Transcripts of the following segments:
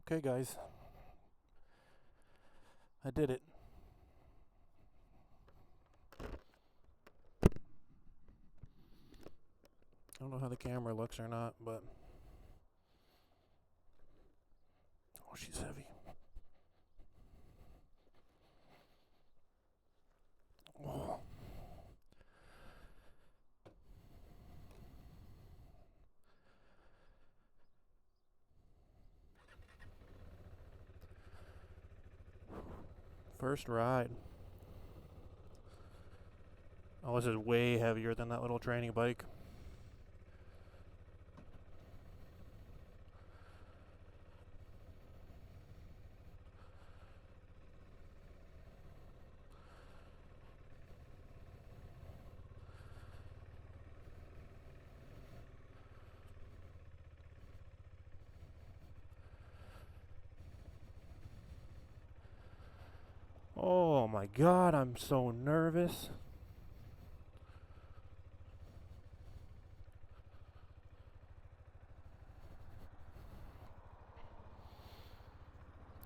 Okay, guys. I did it. I don't know how the camera looks or not, but... Oh, she's heavy. Oh. First ride. Oh, this is way heavier than that little training bike. Oh my god, I'm so nervous.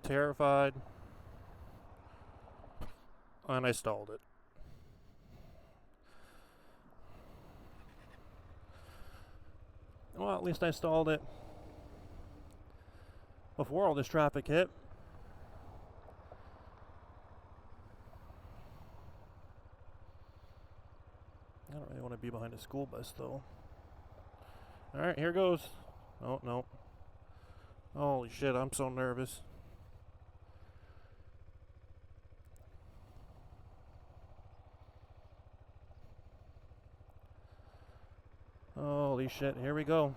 Terrified. And I stalled it. Well, at least I stalled it before all this traffic hit. I don't really want to be behind a school bus, though. Alright, here goes. Oh, no. Holy shit, I'm so nervous. Holy shit, here we go.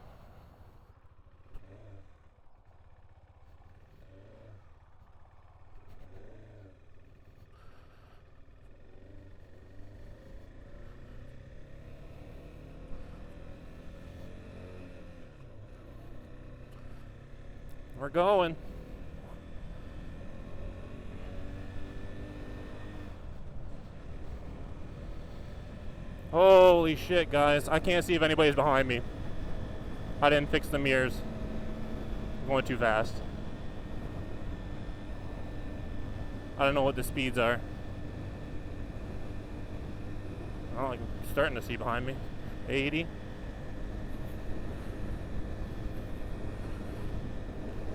We're going. Holy shit, guys. I can't see if anybody's behind me. I didn't fix the mirrors. I'm going too fast. I don't know what the speeds are. Oh, I'm starting to see behind me. 80.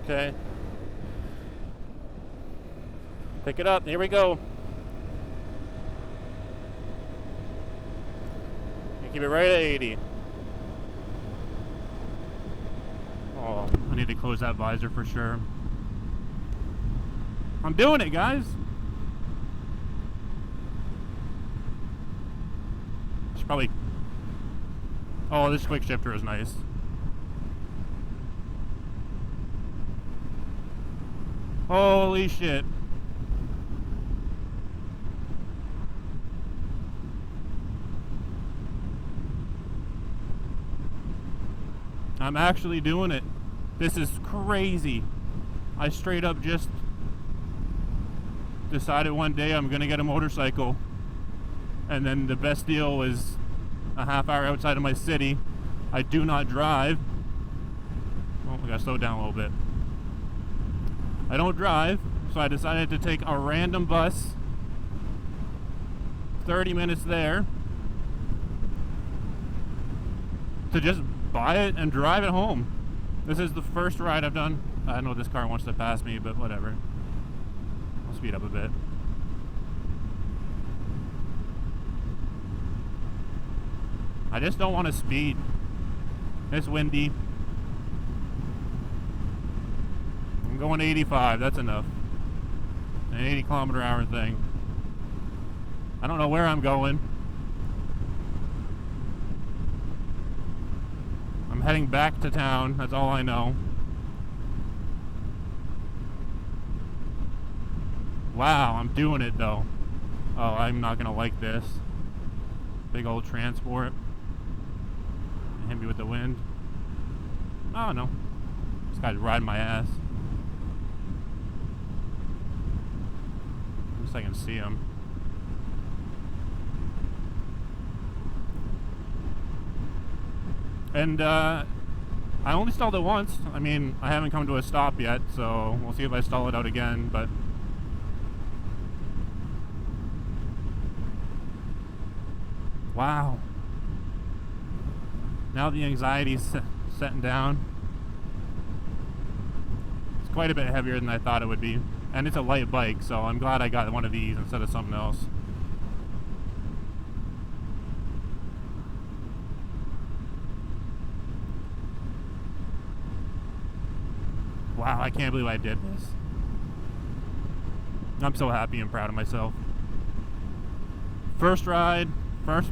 Okay. Pick it up. Here we go. You keep it right at 80. Oh, I need to close that visor for sure. I'm doing it, guys. It's probably... Oh, this quick shifter is nice. Holy shit. I'm actually doing it. This is crazy. I straight up just decided one day I'm gonna get a motorcycle, and then the best deal was a half hour outside of my city. I do not drive. Oh, I gotta slow down a little bit. I don't drive, so I decided to take a random bus, 30 minutes there, to just buy it and drive it home. This is the first ride I've done. I know this car wants to pass me, but whatever. I'll speed up a bit. I just don't want to speed. It's windy. I'm going 85, that's enough. An 80-kilometer-hour thing. I don't know where I'm going. I'm heading back to town, that's all I know. Wow, I'm doing it though. Oh, I'm not gonna like this. Big old transport. Hit me with the wind. Oh no. This guy's riding my ass. At least I can see him. And I I only stalled it once. I mean, I haven't come to a stop yet, so we'll see if I stall it out again, but wow. Now the anxiety's setting down. It's quite a bit heavier than I thought it would be. And it's a light bike, so I'm glad I got one of these instead of something else. Wow, I can't believe I did this. I'm so happy and proud of myself. First ride, first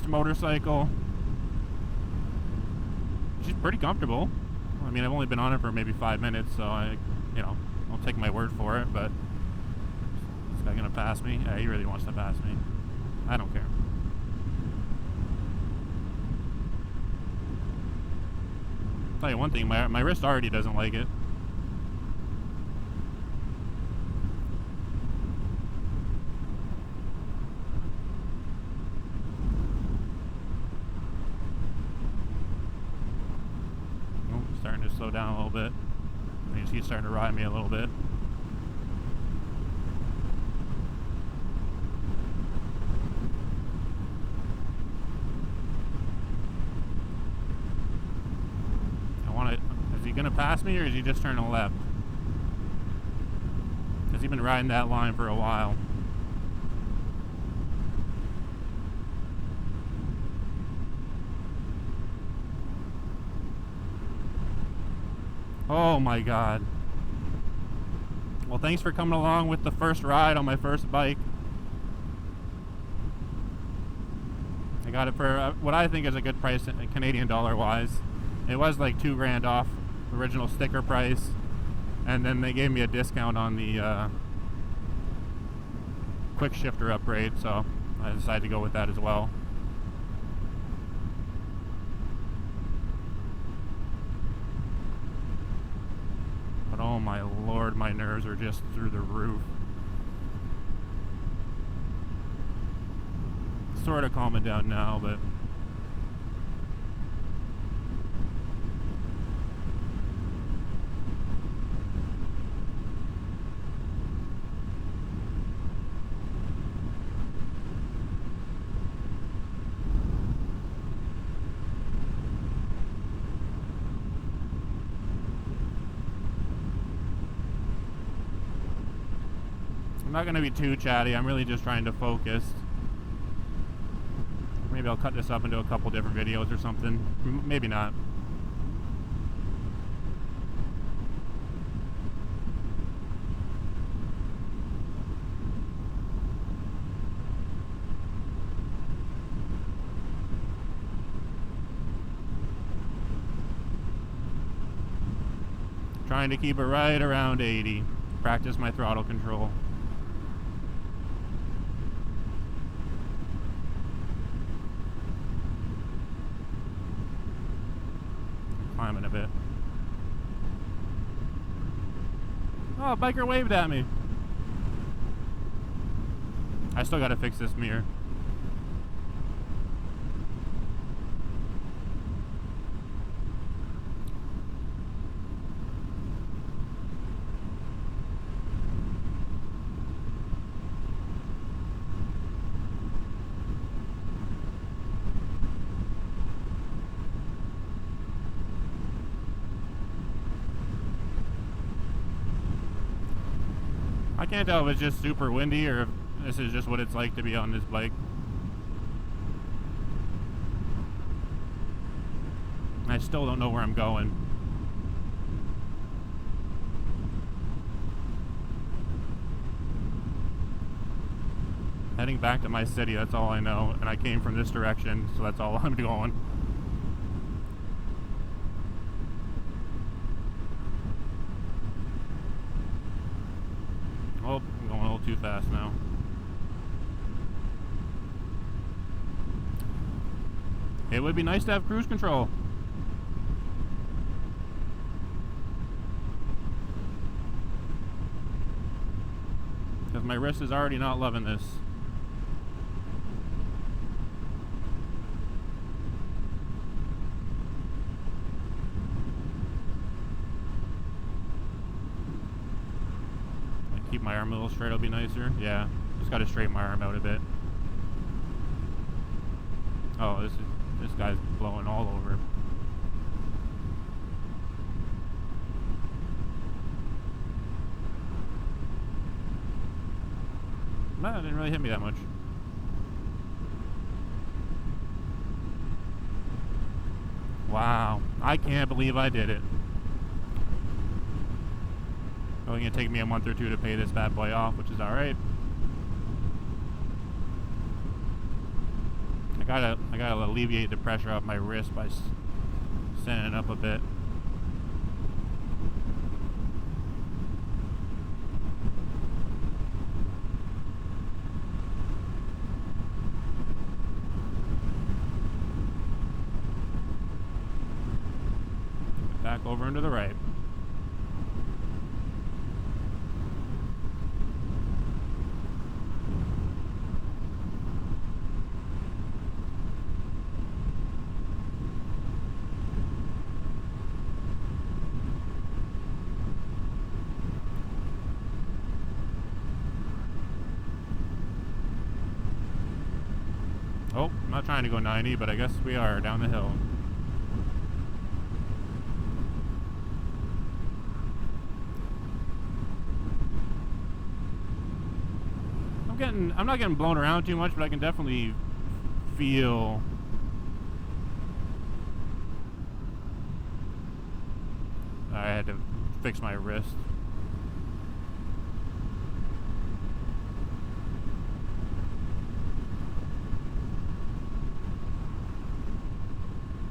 motorcycle. She's pretty comfortable. I mean, I've only been on it for maybe 5 minutes, so I don't take my word for it, but is this guy gonna pass me? Yeah, he really wants to pass me. I don't care. I'll tell you one thing, my wrist already doesn't like it. Starting to slow down a little bit. I mean, he's starting to ride me a little bit. Is he gonna pass me, or is he just turning left? Because he's been riding that line for a while. Oh my god. Well, thanks for coming along with the first ride on my first bike. I got it for what I think is a good price, Canadian dollar wise. It was like $2 grand off the original sticker price, and then they gave me a discount on the quick shifter upgrade, so I decided to go with that as well. But oh my lord, my nerves are just through the roof. Sort of calming down now, but I'm not going to be too chatty. I'm really just trying to focus. Maybe I'll cut this up into a couple different videos or something. Maybe not. Trying to keep it right around 80. Practice my throttle control. Climbing a bit. Oh, a biker waved at me. I still gotta fix this mirror. I can't tell if it's just super windy or if this is just what it's like to be on this bike. I still don't know where I'm going. Heading back to my city, that's all I know. And I came from this direction, so that's all I'm going. Oh, I'm going a little too fast now. It would be nice to have cruise control. Because my wrist is already not loving this. keep my arm a little straight, it'll be nicer. Yeah, just gotta straighten my arm out a bit. Oh, this guy's blowing all over. Nah, it didn't really hit me that much. Wow, I can't believe I did it. Only gonna take me a month or two to pay this bad boy off, which is alright. I gotta alleviate the pressure off my wrist by sending it up a bit. Back over and to the right. Oh, I'm not trying to go 90, but I guess we are down the hill. I'm not getting blown around too much, but I can definitely feel I had to fix my wrist.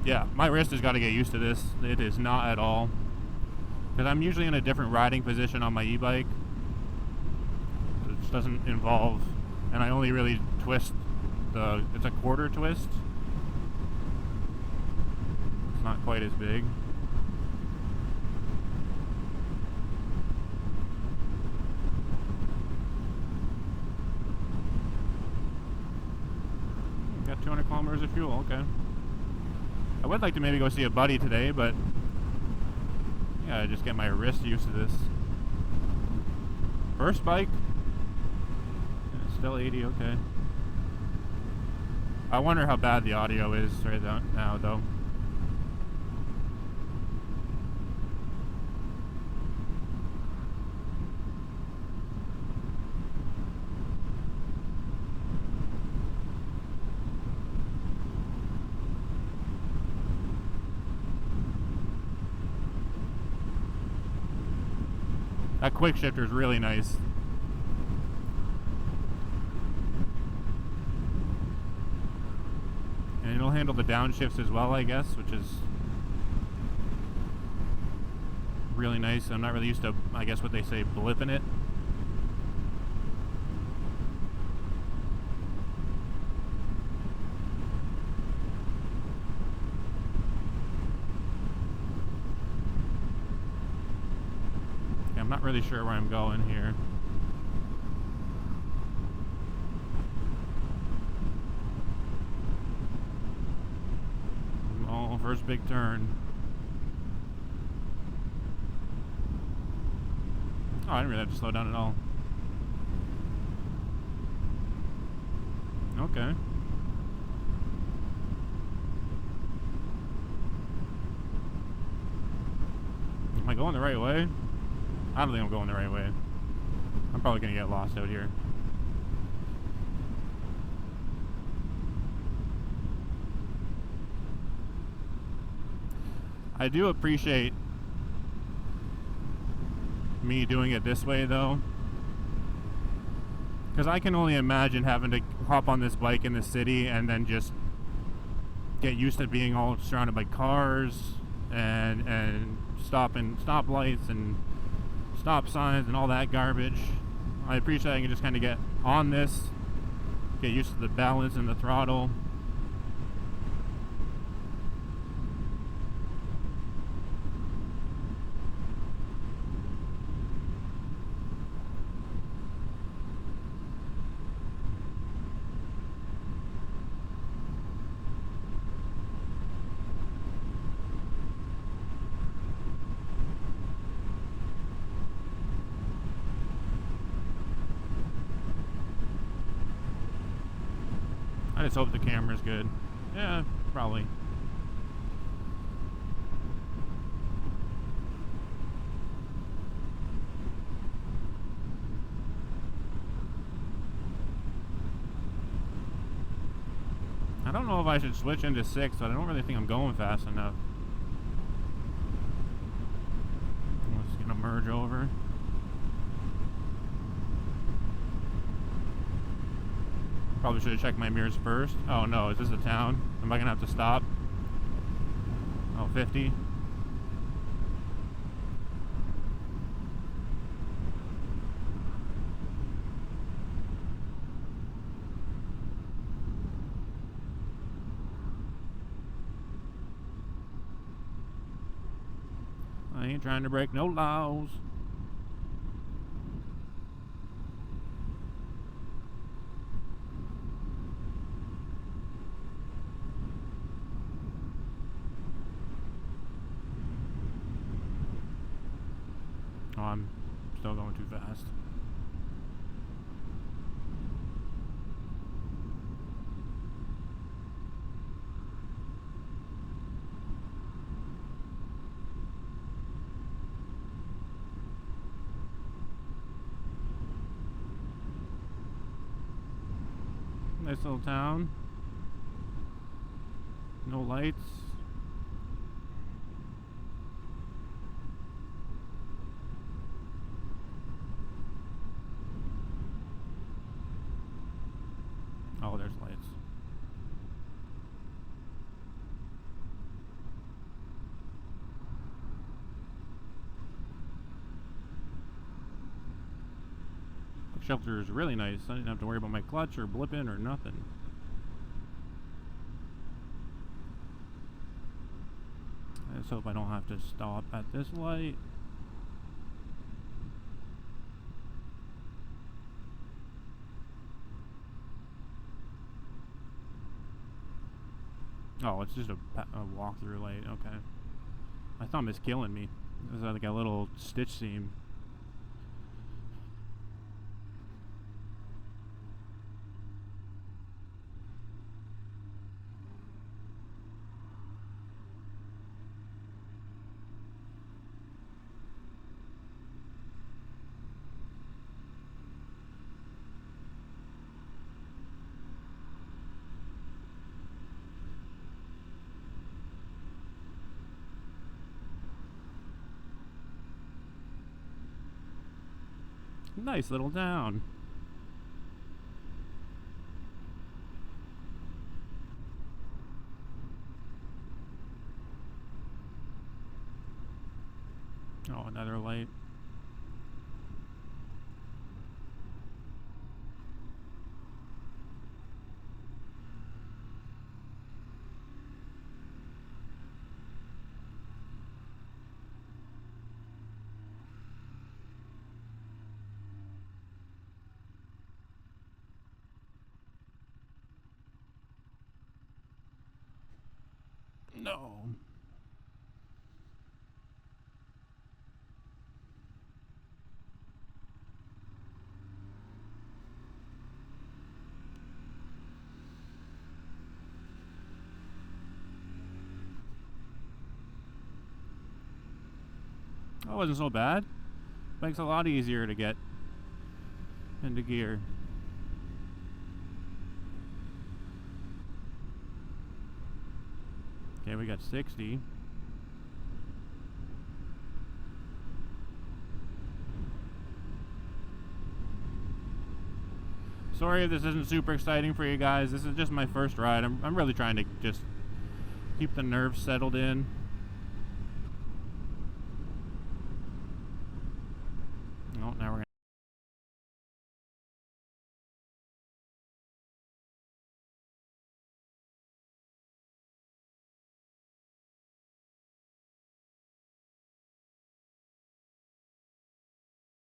Yeah, my wrist has got to get used to this. It is not at all. Because I'm usually in a different riding position on my e-bike. It doesn't involve, and I only really twist it's a quarter twist. It's not quite as big. Got 200 kilometers of fuel, okay. I would like to maybe go see a buddy today, but yeah, I just get my wrist used to this. First bike, yeah, still 80, okay. I wonder how bad the audio is right now, though. That quick shifter is really nice. And it'll handle the downshifts as well, I guess, which is really nice. I'm not really used to, I guess, what they say, blipping it. I'm not really sure where I'm going here. Oh, first big turn. Oh, I didn't really have to slow down at all. Okay. Am I going the right way? I don't think I'm going the right way. I'm probably gonna get lost out here. I do appreciate me doing it this way though, because I can only imagine having to hop on this bike in the city and then just get used to being all surrounded by cars and stop lights and stop signs and all that garbage. I appreciate I can just kind of get on this, get used to the balance and the throttle. I just hope the camera's good. Yeah, probably. I don't know if I should switch into 6, but I don't really think I'm going fast enough. I'm just gonna merge over. Probably should have checked my mirrors first. Oh no, is this a town? Am I gonna have to stop? Oh, 50. I ain't trying to break no laws. Oh, I'm still going too fast. Nice little town. No lights. Oh, there's lights. The shelter is really nice. I didn't have to worry about my clutch or blipping or nothing. I just hope I don't have to stop at this light. Oh, it's just a walk-through light. Okay. My thumb is killing me. There's like a little stitch seam. Nice little town. Oh, another light. No. That wasn't so bad. Makes it a lot easier to get into gear. Okay, we got 60. Sorry if this isn't super exciting for you guys. This is just my first ride. I'm really trying to just keep the nerves settled in.